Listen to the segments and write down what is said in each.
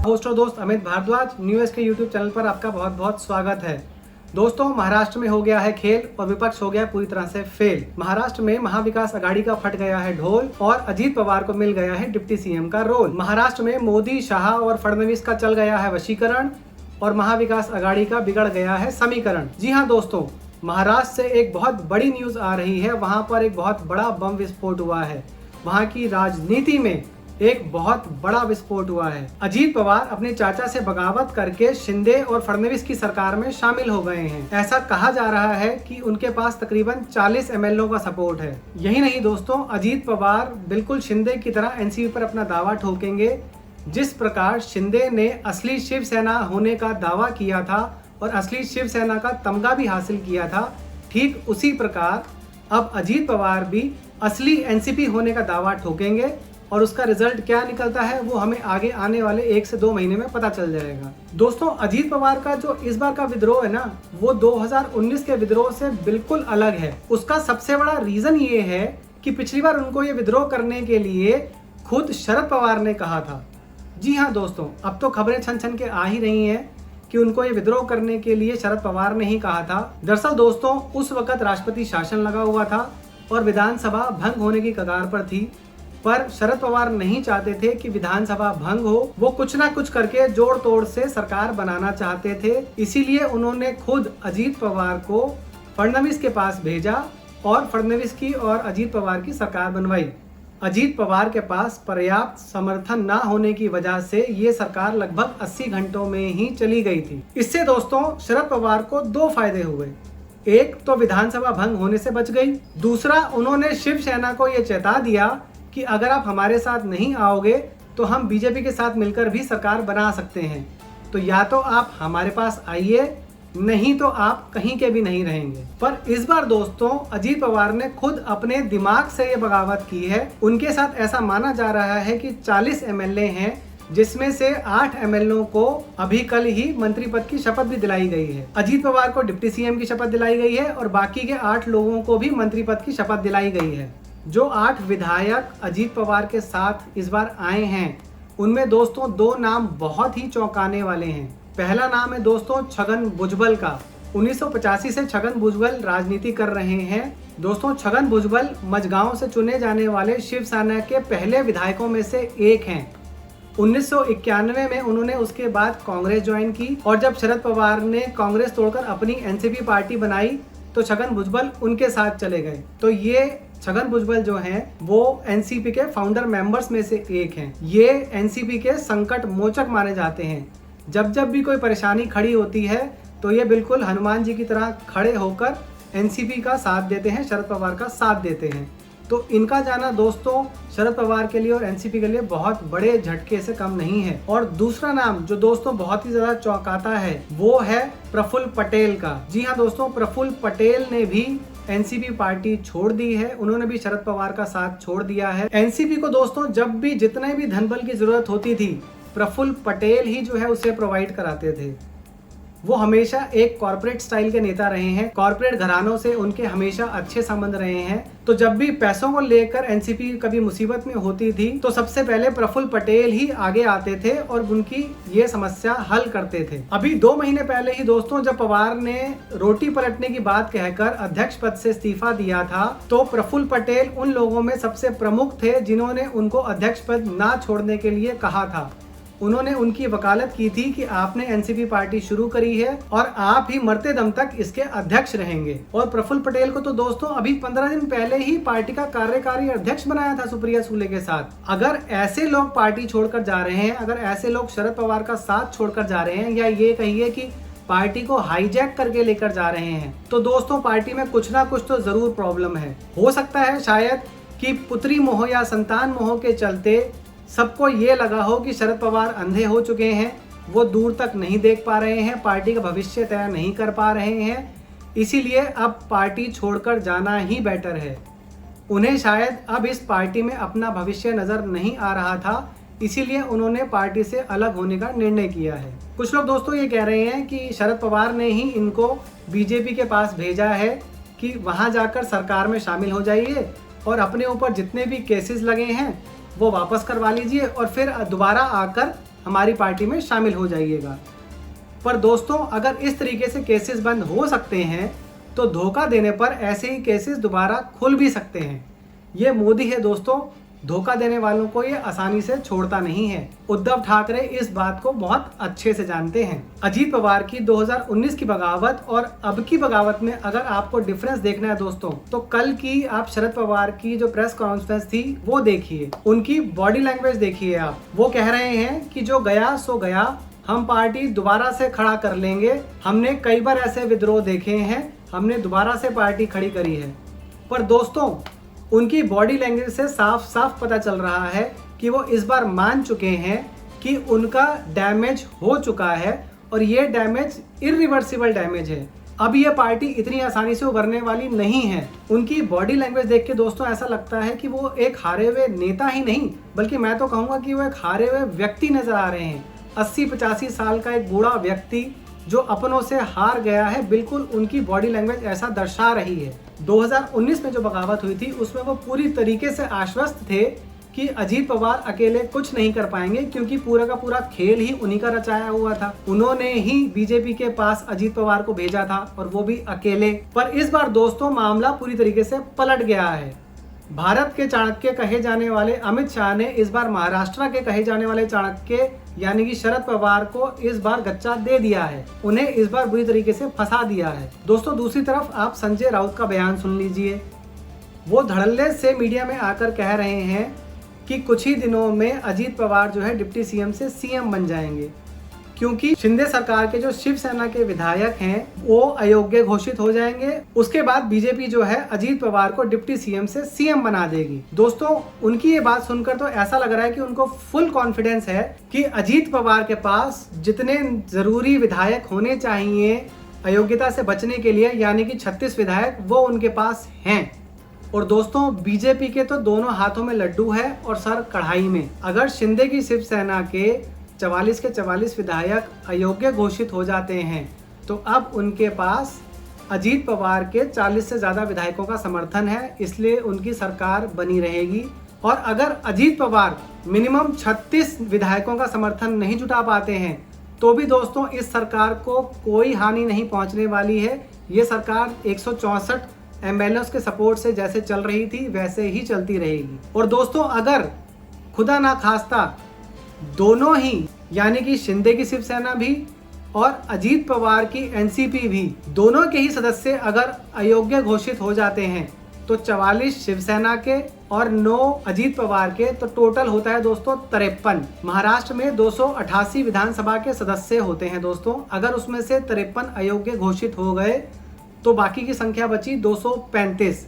Host और दोस्त Amit Bhardwaj news के यूट्यूब चैनल पर आपका बहुत बहुत स्वागत है। दोस्तों, महाराष्ट्र में हो गया है खेल और विपक्ष हो गया पूरी तरह से फेल। महाराष्ट्र में महाविकास आघाड़ी का फट गया है ढोल और अजीत पवार को मिल गया है डिप्टी सीएम का रोल। महाराष्ट्र में मोदी, शाह और फडणवीस का चल गया है वशीकरण और महाविकास आघाड़ी का बिगड़ गया है समीकरण। जी हाँ दोस्तों, महाराष्ट्र से एक बहुत बड़ी न्यूज आ रही है। वहां पर एक बहुत बड़ा बम विस्फोट हुआ है। वहां की राजनीति में एक बहुत बड़ा विस्फोट हुआ है। अजीत पवार अपने चाचा से बगावत करके शिंदे और फडणवीस की सरकार में शामिल हो गए हैं। ऐसा कहा जा रहा है कि उनके पास तकरीबन 40 एमएलए का सपोर्ट है। यही नहीं दोस्तों, अजीत पवार बिल्कुल शिंदे की तरह एनसीपी पर अपना दावा ठोकेंगे। जिस प्रकार शिंदे ने असली शिवसेना होने का दावा किया था और असली शिवसेना का तमगा भी हासिल किया था, ठीक उसी प्रकार अब अजीत पवार भी असली एनसीपी होने का दावा ठोकेंगे और उसका रिजल्ट क्या निकलता है वो हमें आगे आने वाले 1 से 2 महीने में पता चल जाएगा। दोस्तों, अजीत पवार का जो इस बार का विद्रोह है ना, वो 2019 के विद्रोह से बिल्कुल अलग है। उसका सबसे बड़ा रीजन ये है कि पिछली बार उनको ये विद्रोह करने के लिए खुद शरद पवार ने कहा था। जी हाँ दोस्तों, अब तो खबरें छन छन के आ ही रही हैं कि उनको ये विद्रोह करने के लिए शरद पवार ने ही कहा था। दरअसल दोस्तों, उस वक्त राष्ट्रपति शासन लगा हुआ था और विधानसभा भंग होने की कगार पर थी, पर शरद पवार नहीं चाहते थे कि विधानसभा भंग हो। वो कुछ ना कुछ करके जोड़ तोड़ से सरकार बनाना चाहते थे। इसीलिए उन्होंने खुद अजीत पवार को फडणवीस के पास भेजा और फडणवीस की और अजीत पवार की सरकार बनवाई। अजीत पवार के पास पर्याप्त समर्थन ना होने की वजह से ये सरकार लगभग 80 घंटों में ही चली गई थी। इससे दोस्तों शरद पवार को 2 फायदे हुए। एक तो विधानसभा भंग होने से बच गई, दूसरा उन्होंने शिवसेना को ये चेता दिया कि अगर आप हमारे साथ नहीं आओगे तो हम बीजेपी के साथ मिलकर भी सरकार बना सकते हैं। तो या तो आप हमारे पास आइए, नहीं तो आप कहीं के भी नहीं रहेंगे। पर इस बार दोस्तों अजीत पवार ने खुद अपने दिमाग से ये बगावत की है। उनके साथ ऐसा माना जा रहा है कि 40 एमएलए हैं, जिसमें से 8 एमएलए को अभी कल ही मंत्री पद की शपथ भी दिलाई गई है। अजीत पवार को डिप्टी सीएम की शपथ दिलाई गई है और बाकी के 8 लोगों को भी मंत्री पद की शपथ दिलाई गई है। जो 8 विधायक अजीत पवार के साथ इस बार आए हैं, उनमें दोस्तों 2 नाम बहुत ही चौंकाने वाले हैं। पहला नाम है दोस्तों छगन भुजबल का। 1985 से छगन भुजबल राजनीति कर रहे हैं। दोस्तों, छगन भुजबल मझगांव से चुने जाने वाले शिवसेना के पहले विधायकों में से एक हैं। 1991 में उन्होंने उसके बाद कांग्रेस ज्वाइन की और जब शरद पवार ने कांग्रेस तोड़कर अपनी एनसीपी पार्टी बनाई तो छगन भुजबल उनके साथ चले गए। तो ये छगन भुजबल जो हैं वो एनसीपी के फाउंडर मेंबर्स में से एक हैं। ये एनसीपी के संकट मोचक माने जाते हैं। जब जब भी कोई परेशानी खड़ी होती है तो ये बिल्कुल हनुमान जी की तरह खड़े होकर एनसीपी का साथ देते हैं, शरद पवार का साथ देते हैं। तो इनका जाना दोस्तों शरद पवार के लिए और एनसीपी के लिए बहुत बड़े झटके से कम नहीं है। और दूसरा नाम जो दोस्तों बहुत ही ज्यादा चौंकाता है वो है प्रफुल्ल पटेल का। जी हाँ दोस्तों, प्रफुल्ल पटेल ने भी एनसीपी पार्टी छोड़ दी है। उन्होंने भी शरद पवार का साथ छोड़ दिया है। एनसीपी को दोस्तों जब भी जितने भी धनबल की जरूरत होती थी, प्रफुल्ल पटेल ही जो है उसे प्रोवाइड कराते थे। वो हमेशा एक कॉर्पोरेट स्टाइल के नेता रहे हैं। कॉर्पोरेट घरानों से उनके हमेशा अच्छे संबंध रहे हैं। तो जब भी पैसों को लेकर एनसीपी कभी मुसीबत में होती थी तो सबसे पहले प्रफुल्ल पटेल ही आगे आते थे और उनकी ये समस्या हल करते थे। अभी 2 महीने पहले ही दोस्तों जब पवार ने रोटी पलटने की बात कहकर अध्यक्ष पद से इस्तीफा दिया था तो प्रफुल्ल पटेल उन लोगों में सबसे प्रमुख थे जिन्होंने उनको अध्यक्ष पद ना छोड़ने के लिए कहा था। उन्होंने उनकी वकालत की थी कि आपने एनसीपी पार्टी शुरू करी है और आप ही मरते दम तक इसके अध्यक्ष रहेंगे। और प्रफुल्ल पटेल को तो दोस्तों अभी 15 दिन पहले ही पार्टी का कार्यकारी अध्यक्ष बनाया था सुप्रिया सुले के साथ। अगर ऐसे लोग पार्टी छोड़कर जा रहे हैं, अगर ऐसे लोग शरद पवार का साथ छोड़कर जा रहे हैं, या ये कहिए कि पार्टी को हाईजैक करके लेकर जा रहे हैं, तो दोस्तों पार्टी में कुछ ना कुछ तो जरूर प्रॉब्लम है। हो सकता है शायद कि पुत्री मोह या संतान मोह के चलते सबको ये लगा हो कि शरद पवार अंधे हो चुके हैं, वो दूर तक नहीं देख पा रहे हैं, पार्टी का भविष्य तय नहीं कर पा रहे हैं, इसीलिए अब पार्टी छोड़कर जाना ही बेटर है। उन्हें शायद अब इस पार्टी में अपना भविष्य नजर नहीं आ रहा था, इसीलिए उन्होंने पार्टी से अलग होने का निर्णय किया है। कुछ लोग दोस्तों ये कह रहे हैं कि शरद पवार ने ही इनको बीजेपी के पास भेजा है कि वहां जाकर सरकार में शामिल हो जाइए और अपने ऊपर जितने भी केसेस लगे हैं वो वापस करवा लीजिए और फिर दोबारा आकर हमारी पार्टी में शामिल हो जाइएगा। पर दोस्तों, अगर इस तरीके से केसेस बंद हो सकते हैं तो धोखा देने पर ऐसे ही केसेस दोबारा खुल भी सकते हैं। ये मोदी है दोस्तों, धोखा देने वालों को ये आसानी से छोड़ता नहीं है। उद्धव ठाकरे इस बात को बहुत अच्छे से जानते हैं। अजीत पवार की 2019 की बगावत और अब की बगावत में अगर आपको डिफरेंस देखना है दोस्तों, तो कल की आप शरद पवार की जो प्रेस कॉन्फ्रेंस थी वो देखिए, उनकी बॉडी लैंग्वेज देखिए आप। वो कह रहे हैं कि जो गया सो गया, हम पार्टी दोबारा से खड़ा कर लेंगे। हमने कई बार ऐसे विद्रोह देखे हैं, हमने दोबारा से पार्टी खड़ी करी है। पर दोस्तों, उनकी बॉडी लैंग्वेज से साफ साफ पता चल रहा है कि वो इस बार मान चुके हैं कि उनका डैमेज हो चुका है और ये डैमेज इरिवर्सिबल डैमेज है। अब ये पार्टी इतनी आसानी से उभरने वाली नहीं है। उनकी बॉडी लैंग्वेज देख के दोस्तों ऐसा लगता है कि वो एक हारे हुए नेता ही नहीं, बल्कि मैं तो कहूँगा कि वो एक हारे हुए व्यक्ति नजर आ रहे हैं। 80-85 साल का एक बूढ़ा व्यक्ति जो अपनों से हार गया है, बिल्कुल उनकी बॉडी लैंग्वेज ऐसा दर्शा रही है। 2019 में जो बगावत हुई थी उसमें वो पूरी तरीके से आश्वस्त थे कि अजीत पवार अकेले कुछ नहीं कर पाएंगे, क्योंकि पूरा का पूरा खेल ही उन्हीं का रचाया हुआ था। उन्होंने ही बीजेपी के पास अजीत पवार को भेजा था और वो भी अकेले। पर इस बार दोस्तों मामला पूरी तरीके से पलट गया है। भारत के चाणक्य कहे जाने वाले अमित शाह ने इस बार महाराष्ट्र के कहे जाने वाले चाणक्य यानी कि शरद पवार को इस बार गच्चा दे दिया है, उन्हें इस बार बुरी तरीके से फंसा दिया है। दोस्तों दूसरी तरफ आप संजय राउत का बयान सुन लीजिए। वो धड़ल्ले से मीडिया में आकर कह रहे हैं कि कुछ ही दिनों में अजीत पवार जो है डिप्टी सीएम से सीएम बन जाएंगे, क्योंकि शिंदे सरकार के जो शिवसेना के विधायक हैं वो अयोग्य घोषित हो जाएंगे। उसके बाद बीजेपी जो है अजीत पवार को डिप्टी सीएम से सीएम बना देगी। दोस्तों उनकी ये बात सुनकर तो ऐसा लग रहा है कि उनको फुल कॉन्फिडेंस है कि अजीत पवार के पास जितने जरूरी विधायक होने चाहिए अयोग्यता से बचने के लिए, यानी कि 36 विधायक, वो उनके पास हैं। और दोस्तों बीजेपी के तो दोनों हाथों में लड्डू है और सर कढ़ाई में। अगर शिंदे की शिवसेना के 44 के 44 विधायक अयोग्य घोषित हो जाते हैं तो अब उनके पास अजीत पवार के 40 से ज़्यादा विधायकों का समर्थन है, इसलिए उनकी सरकार बनी रहेगी। और अगर अजीत पवार मिनिमम 36 विधायकों का समर्थन नहीं जुटा पाते हैं तो भी दोस्तों इस सरकार को कोई हानि नहीं पहुंचने वाली है। ये सरकार 164 एमएलएस के सपोर्ट से जैसे चल रही थी वैसे ही चलती रहेगी। और दोस्तों अगर खुदा ना खास्ता दोनों ही यानी कि शिंदे की शिवसेना भी और अजीत पवार की एनसीपी भी, दोनों के ही सदस्य अगर अयोग्य घोषित हो जाते हैं तो 44 शिवसेना के और 9 अजीत पवार के, तो टोटल होता है दोस्तों 53। महाराष्ट्र में 288 विधानसभा के सदस्य होते हैं दोस्तों। अगर उसमें से 53 अयोग्य घोषित हो गए तो बाकी की संख्या बची 235।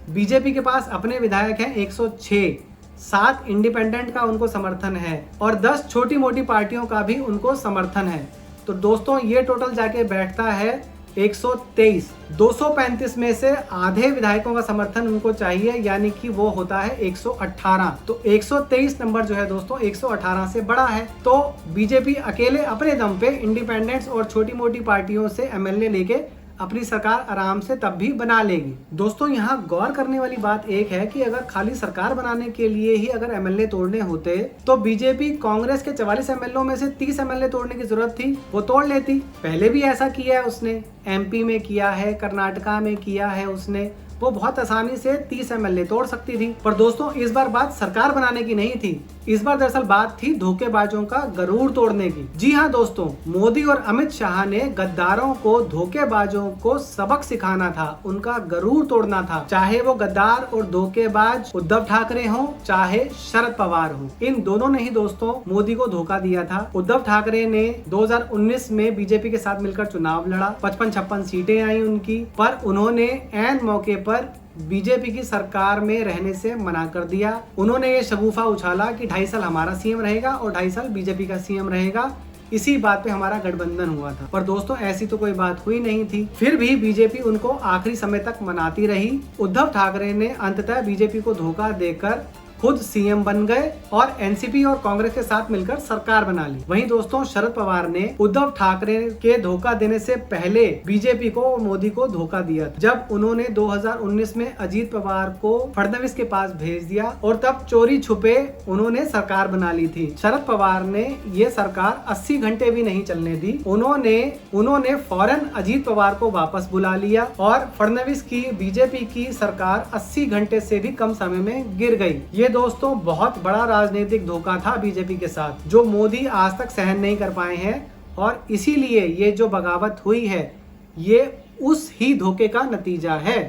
बीजेपी के पास अपने विधायक हैं 106, 7 इंडिपेंडेंट का उनको समर्थन है और 10 छोटी मोटी पार्टियों का भी उनको समर्थन है। तो दोस्तों ये टोटल जाके बैठता है 123। 235 में से आधे विधायकों का समर्थन उनको चाहिए, यानी कि वो होता है 118। तो 123 नंबर जो है दोस्तों 118 से बड़ा है। तो बीजेपी अकेले अपने दम पे इंडिपेंडेंट्स और छोटी मोटी पार्टियों से एमएलए लेके अपनी सरकार आराम से तब भी बना लेगी। दोस्तों यहाँ गौर करने वाली बात एक है कि अगर खाली सरकार बनाने के लिए ही अगर एमएलए तोड़ने होते तो बीजेपी कांग्रेस के 44 एमएलए में से 30 एमएलए तोड़ने की जरूरत थी, वो तोड़ लेती। पहले भी ऐसा किया है उसने, एमपी में किया है, कर्नाटका में किया है उसने, वो बहुत आसानी से 30 एमएलए तोड़ सकती थी। पर दोस्तों इस बार बात सरकार बनाने की नहीं थी, इस बार दरअसल बात थी धोखेबाजों का गरूर तोड़ने की। जी हाँ दोस्तों, मोदी और अमित शाह ने गद्दारों को, धोखेबाजों को सबक सिखाना था, उनका गरूर तोड़ना था। चाहे वो गद्दार और धोखेबाज उद्धव ठाकरे हो, चाहे शरद पवार हो, इन दोनों ने ही दोस्तों मोदी को धोखा दिया था। उद्धव ठाकरे ने 2019 में बीजेपी के साथ मिलकर चुनाव लड़ा, 55-56 सीटें आई उनकी, पर उन्होंने ऐन मौके पर बीजेपी की सरकार में रहने से मना कर दिया। उन्होंने ये शगुफा उछाला कि 2.5 साल हमारा सीएम रहेगा और 2.5 साल बीजेपी का सीएम रहेगा, इसी बात पे हमारा गठबंधन हुआ था। पर दोस्तों ऐसी तो कोई बात हुई नहीं थी, फिर भी बीजेपी उनको आखिरी समय तक मनाती रही। उद्धव ठाकरे ने अंततः बीजेपी को धोखा देकर खुद सीएम बन गए और एनसीपी और कांग्रेस के साथ मिलकर सरकार बना ली। वहीं दोस्तों शरद पवार ने उद्धव ठाकरे के धोखा देने से पहले बीजेपी को और मोदी को धोखा दिया था, जब उन्होंने 2019 में अजीत पवार को फडणवीस के पास भेज दिया और तब चोरी छुपे उन्होंने सरकार बना ली थी। शरद पवार ने ये सरकार 80 घंटे भी नहीं चलने दी। उन्होंने फौरन अजीत पवार को वापस बुला लिया और फडणवीस की बीजेपी की सरकार 80 घंटे से भी कम समय में गिर गई। ये दोस्तों बहुत बड़ा राजनीतिक धोखा था बीजेपी के साथ, जो मोदी आज तक सहन नहीं कर पाए हैं और इसीलिए ये जो बगावत हुई है ये उस ही धोखे का नतीजा है।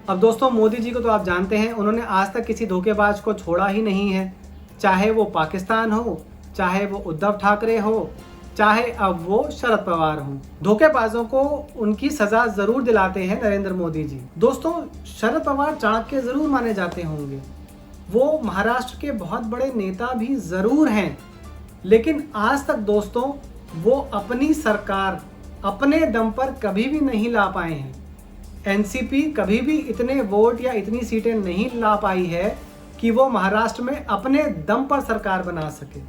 अब दोस्तों मोदी जी को तो आप जानते हैं, उन्होंने आज तक किसी धोखेबाज को छोड़ा ही नहीं है, चाहे वो पाकिस्तान हो, चाहे वो उद्धव ठाकरे हो, चाहे अब वो शरद पवार हों। धोखेबाजों को उनकी सजा जरूर दिलाते हैं नरेंद्र मोदी जी। दोस्तों शरद पवार चाणक्य जरूर माने जाते होंगे, वो महाराष्ट्र के बहुत बड़े नेता भी जरूर हैं, लेकिन आज तक दोस्तों वो अपनी सरकार अपने दम पर कभी भी नहीं ला पाए हैं। एनसीपी कभी भी इतने वोट या इतनी सीटें नहीं ला पाई है कि वो महाराष्ट्र में अपने दम पर सरकार बना सके।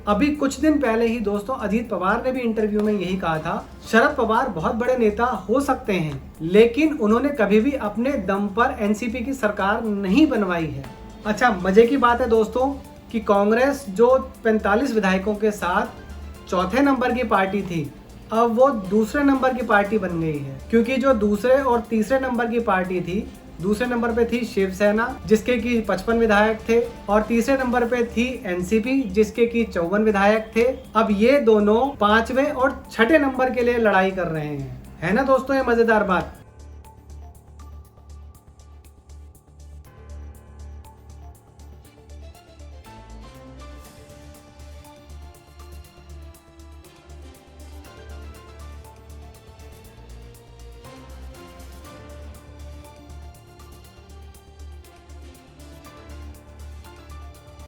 अभी कुछ दिन पहले ही दोस्तों अजीत पवार ने भी इंटरव्यू में यही कहा था, शरद पवार बहुत बड़े नेता हो सकते हैं लेकिन उन्होंने कभी भी अपने दम पर एनसीपी की सरकार नहीं बनवाई है। अच्छा मजे की बात है दोस्तों कि कांग्रेस जो 45 विधायकों के साथ चौथे नंबर की पार्टी थी, अब वो दूसरे नंबर की पार्टी बन गई है, क्योंकि जो दूसरे और तीसरे नंबर की पार्टी थी, दूसरे नंबर पे थी शिवसेना जिसके की 55 विधायक थे और तीसरे नंबर पे थी एनसीपी जिसके की 54 विधायक थे। अब ये दोनों 5वें और 6ठे नंबर के लिए लड़ाई कर रहे हैं, है ना दोस्तों ये मजेदार बात।